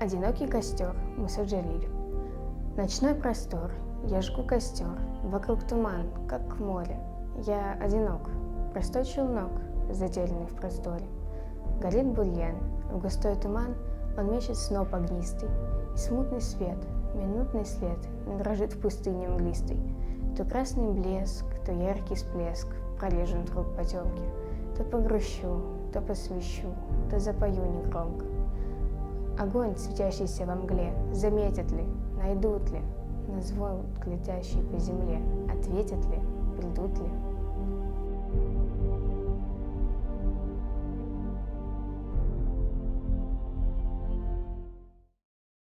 Одинокий костер, Мусаджалиль. Ночной простор, я жгу костер, вокруг туман, как море. Я одинок, простой челнок, затерянный в просторе. Горит бурьян, в густой туман он мечет сноп огнистый, и смутный свет, минутный след дрожит в пустыне мглистой. То красный блеск, то яркий всплеск прорежем вдруг потемки. То погрущу, то посвящу, то запою негромко. Огонь, светящийся во мгле, заметят ли, найдут ли, на звон летящий по земле, ответят ли, придут ли?